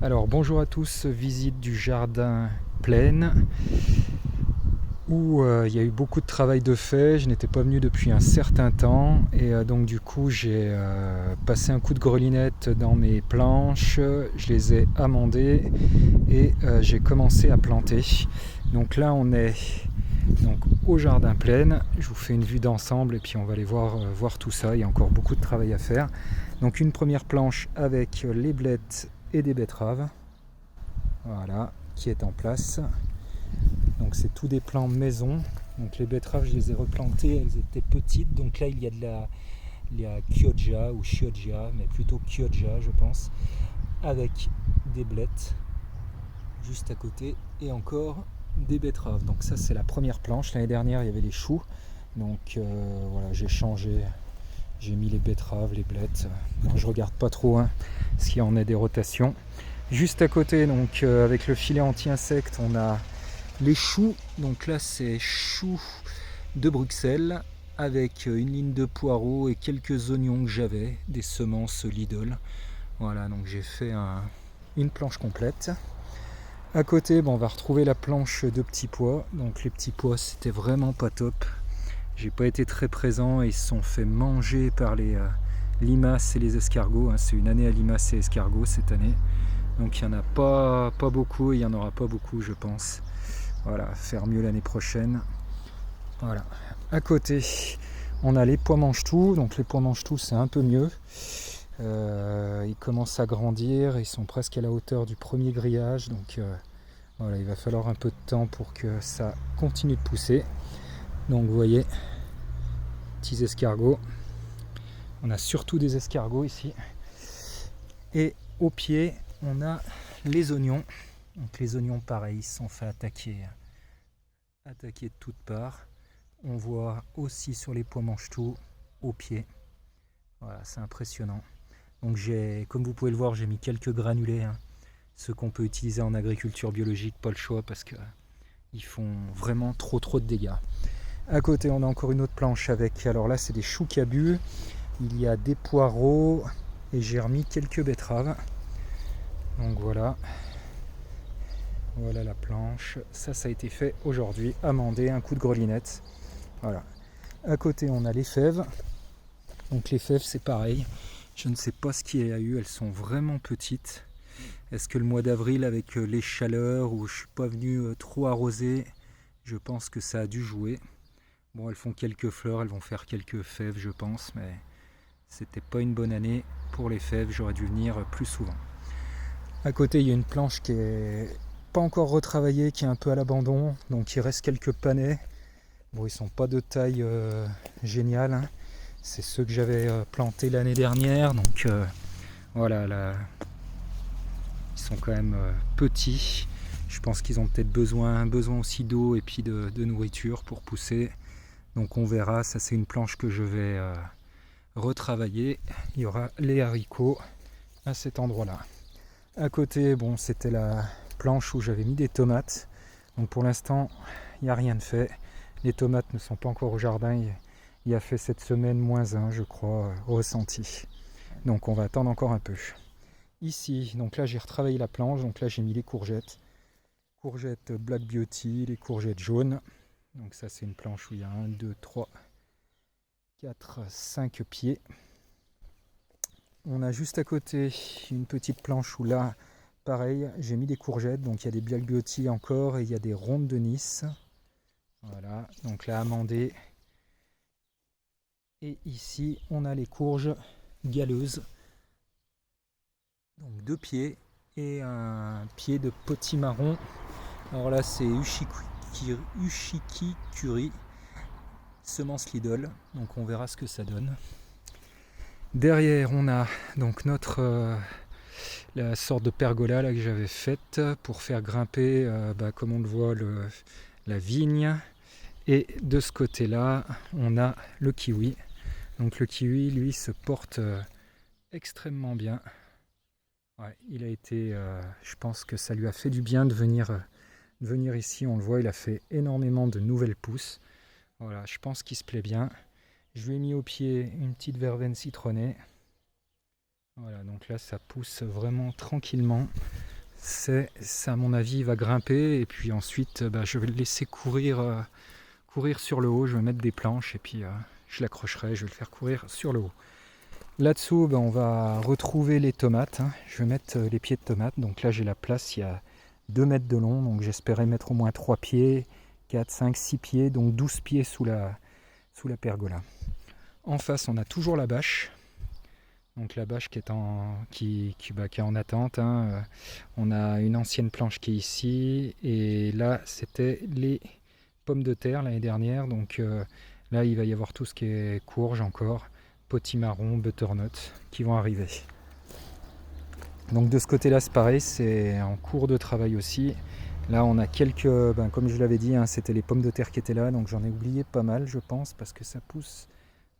Alors bonjour à tous, visite du jardin plein où il y a eu beaucoup de travail de fait. Je n'étais pas venu depuis un certain temps et donc du coup j'ai passé un coup de grelinette dans mes planches, je les ai amendées et j'ai commencé à planter. Donc là on est donc au jardin plein, je vous fais une vue d'ensemble et puis on va aller voir tout ça, il y a encore beaucoup de travail à faire. Donc une première planche avec les blettes et des betteraves. Voilà, qui est en place. Donc c'est tout des plants maison. Donc les betteraves, je les ai replantées, elles étaient petites. Donc là, il y a Chioggia ou Chioggia, mais plutôt Chioggia, je pense, avec des blettes juste à côté et encore des betteraves. Donc ça, c'est la première planche. L'année dernière, il y avait les choux. Donc voilà, j'ai changé. J'ai mis les betteraves, les blettes. Bon, je regarde pas trop, hein, parce qu'il y en a des rotations. Juste à côté, donc avec le filet anti-insectes, on a les choux. Donc là, c'est choux de Bruxelles avec une ligne de poireaux et quelques oignons que j'avais, des semences Lidl. Voilà, donc j'ai fait une planche complète. À côté, bon, on va retrouver la planche de petits pois. Donc les petits pois, c'était vraiment pas top. J'ai pas été très présent et ils se sont fait manger par les limaces et les escargots. Hein. C'est une année à limaces et escargots cette année. Donc il n'y en a pas beaucoup et il n'y en aura pas beaucoup, je pense. Voilà, faire mieux l'année prochaine. Voilà. À côté, on a les pois mange-tout. Donc les pois mange-tout, c'est un peu mieux. Ils commencent à grandir, ils sont presque à la hauteur du premier grillage. Donc voilà, il va falloir un peu de temps pour que ça continue de pousser. Donc vous voyez, petits escargots. On a surtout des escargots ici. Et au pied, on a les oignons. Donc les oignons, pareil, ils se sont fait attaquer de toutes parts. On voit aussi sur les pois mange-tout au pied. Voilà, c'est impressionnant. Donc comme vous pouvez le voir, j'ai mis quelques granulés, hein, ceux qu'on peut utiliser en agriculture biologique, pas le choix parce que ils font vraiment trop de dégâts. À côté, on a encore une autre planche avec, alors là c'est des choux cabus, il y a des poireaux et j'ai remis quelques betteraves. Donc voilà. Voilà la planche. Ça a été fait aujourd'hui, amendé, un coup de grelinette. Voilà. À côté, on a les fèves. Donc les fèves, c'est pareil. Je ne sais pas ce qu'il y a eu, elles sont vraiment petites. Est-ce que le mois d'avril, avec les chaleurs, où je ne suis pas venu trop arroser, je pense que ça a dû jouer. Bon, elles font quelques fleurs, elles vont faire quelques fèves, je pense, mais c'était pas une bonne année pour les fèves, j'aurais dû venir plus souvent. À côté, il y a une planche qui est pas encore retravaillée, qui est un peu à l'abandon, donc il reste quelques panais. Bon, ils sont pas de taille géniale, hein. C'est ceux que j'avais plantés l'année dernière, donc voilà, là, ils sont quand même petits. Je pense qu'ils ont peut-être besoin aussi d'eau et puis de nourriture pour pousser. Donc on verra, ça c'est une planche que je vais retravailler. Il y aura les haricots à cet endroit-là. À côté, bon, c'était la planche où j'avais mis des tomates. Donc pour l'instant, il n'y a rien de fait. Les tomates ne sont pas encore au jardin. Il y a fait cette semaine -1, je crois, ressenti. Donc on va attendre encore un peu. Ici, donc là j'ai retravaillé la planche. Donc là j'ai mis les courgettes. Courgettes Black Beauty, les courgettes jaunes. Donc ça c'est une planche où il y a 1, 2, 3, 4, 5 pieds. On a juste à côté une petite planche où là, pareil, j'ai mis des courgettes. Donc il y a des Black Beauty encore et il y a des rondes de Nice. Voilà, donc là amandé. Et ici, on a les courges galeuses. Donc 2 pieds et un pied de potimarron. Alors là, c'est Ushiki Curry, semence Lidl. Donc on verra ce que ça donne. Derrière, on a donc la sorte de pergola là, que j'avais faite pour faire grimper, comme on le voit, la vigne. Et de ce côté-là, on a le kiwi. Donc le kiwi, lui, se porte extrêmement bien. Ouais, il a été, je pense que ça lui a fait du bien de venir ici. On le voit, il a fait énormément de nouvelles pousses. Voilà, je pense qu'il se plaît bien. Je lui ai mis au pied une petite verveine citronnée. Voilà, donc là ça pousse vraiment tranquillement. ça à mon avis va grimper et puis ensuite je vais le laisser courir sur le haut. Je vais mettre des planches et puis je l'accrocherai, je vais le faire courir sur le haut. Là-dessous on va retrouver les tomates, hein. Je vais mettre les pieds de tomates. Donc là j'ai la place, il y a 2 mètres de long, donc j'espérais mettre au moins 3 pieds, 4, 5, 6 pieds, donc 12 pieds sous la pergola. En face on a toujours la bâche. Donc la bâche qui est en attente, hein. On a une ancienne planche qui est ici, et là c'était les pommes de terre l'année dernière, donc là il va y avoir tout ce qui est courge encore, potimarron, butternut qui vont arriver. Donc de ce côté là c'est pareil, c'est en cours de travail aussi. Là on a quelques, comme je l'avais dit, hein, c'était les pommes de terre qui étaient là, donc j'en ai oublié pas mal je pense, parce que ça pousse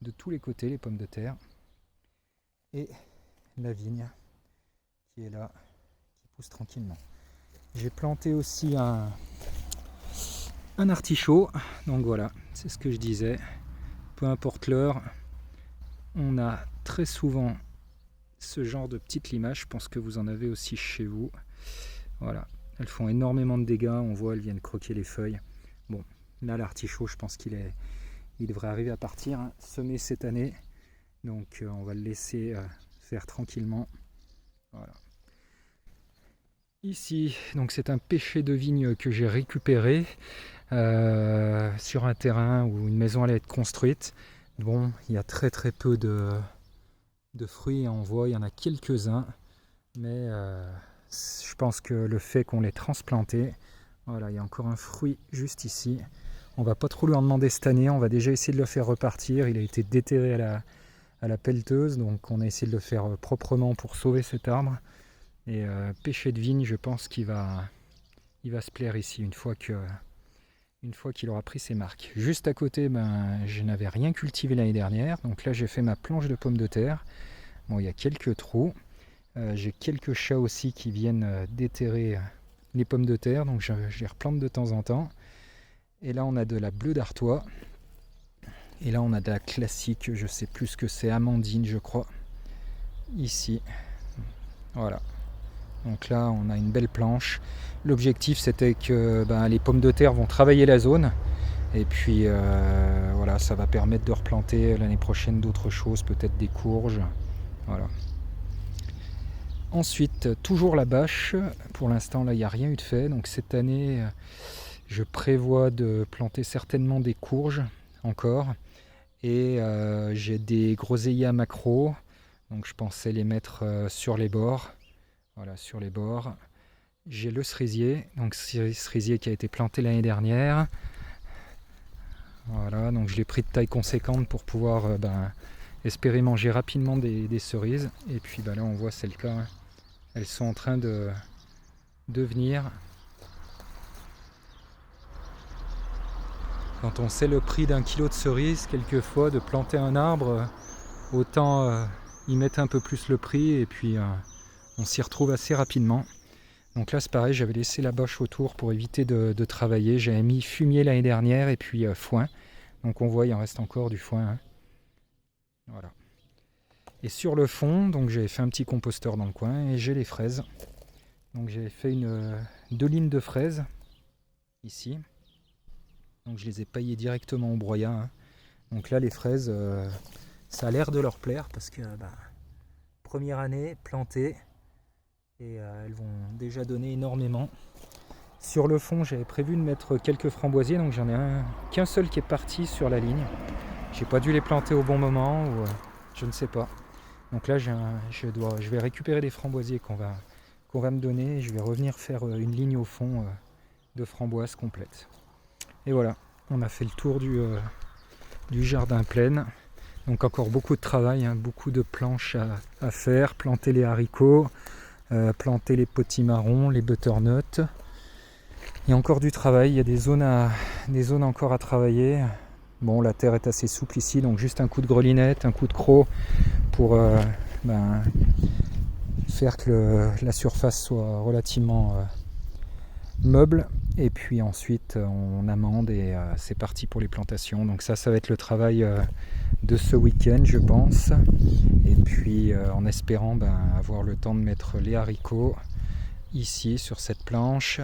de tous les côtés les pommes de terre. Et la vigne qui est là, qui pousse tranquillement. J'ai planté aussi un artichaut, donc voilà, c'est ce que je disais, peu importe l'heure, on a très souvent ce genre de petites limaces. Je pense que vous en avez aussi chez vous. Voilà, elles font énormément de dégâts, on voit, elles viennent croquer les feuilles. Bon, là l'artichaut, je pense qu'il devrait arriver à partir, hein, semé cette année. Donc on va le laisser faire tranquillement. Voilà. Ici, donc c'est un pêcher de vigne que j'ai récupéré sur un terrain où une maison allait être construite. Bon, il y a très peu de fruits, on voit, il y en a quelques-uns, mais je pense que le fait qu'on l'ait transplanté, voilà, il y a encore un fruit juste ici. On va pas trop lui en demander cette année, on va déjà essayer de le faire repartir. Il a été déterré à la pelleteuse, donc on a essayé de le faire proprement pour sauver cet arbre. Et pêcher de vigne, je pense qu'il va se plaire ici une fois qu'il aura pris ses marques. Juste à côté, je n'avais rien cultivé l'année dernière, donc là j'ai fait ma planche de pommes de terre. Bon, il y a quelques trous, j'ai quelques chats aussi qui viennent déterrer les pommes de terre, donc je les replante de temps en temps. Et là on a de la bleue d'Artois. Et là on a de la classique, je sais plus ce que c'est, amandine je crois, ici. Voilà. Donc là on a une belle planche. L'objectif c'était que les pommes de terre vont travailler la zone. Et puis voilà, ça va permettre de replanter l'année prochaine d'autres choses, peut-être des courges. Voilà. Ensuite, toujours la bâche. Pour l'instant là il n'y a rien eu de fait. Donc cette année je prévois de planter certainement des courges encore. Et j'ai des groseilliers à maquereau, donc je pensais les mettre sur les bords. Voilà, sur les bords. J'ai le cerisier, donc cerisier qui a été planté l'année dernière. Voilà, donc je l'ai pris de taille conséquente pour pouvoir espérer manger rapidement des cerises. Et puis là on voit, c'est le cas, hein. Elles sont en train de venir. Quand on sait le prix d'un kilo de cerises, quelquefois de planter un arbre, autant y mettre un peu plus le prix, et puis on s'y retrouve assez rapidement. Donc là c'est pareil, j'avais laissé la bâche autour pour éviter de travailler. J'avais mis fumier l'année dernière et puis foin. Donc on voit, il en reste encore du foin, hein. Voilà. Et sur le fond, donc j'avais fait un petit composteur dans le coin et j'ai les fraises. Donc j'ai fait 2 lignes de fraises ici. Donc je les ai paillées directement au broyat, hein. Donc là les fraises, ça a l'air de leur plaire parce que première année plantée et elles vont déjà donner énormément. Sur le fond j'avais prévu de mettre quelques framboisiers, donc j'en ai qu'un seul qui est parti sur la ligne. J'ai pas dû les planter au bon moment ou je ne sais pas. Donc là je vais récupérer des framboisiers qu'on va me donner et je vais revenir faire une ligne au fond de framboises complète. Et voilà, on a fait le tour du jardin plein. Donc encore beaucoup de travail, hein, beaucoup de planches à faire, planter les haricots, planter les potimarrons, les butternuts. Il y a encore du travail, il y a des zones encore à travailler. Bon, la terre est assez souple ici, donc juste un coup de grelinette, un coup de croc pour faire que la surface soit relativement meuble. Et puis ensuite on amende et c'est parti pour les plantations. Donc ça va être le travail de ce week-end je pense. Et puis en espérant avoir le temps de mettre les haricots ici sur cette planche,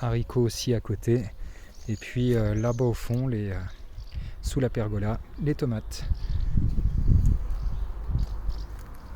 haricots aussi à côté, et puis là-bas au fond, sous la pergola, les tomates.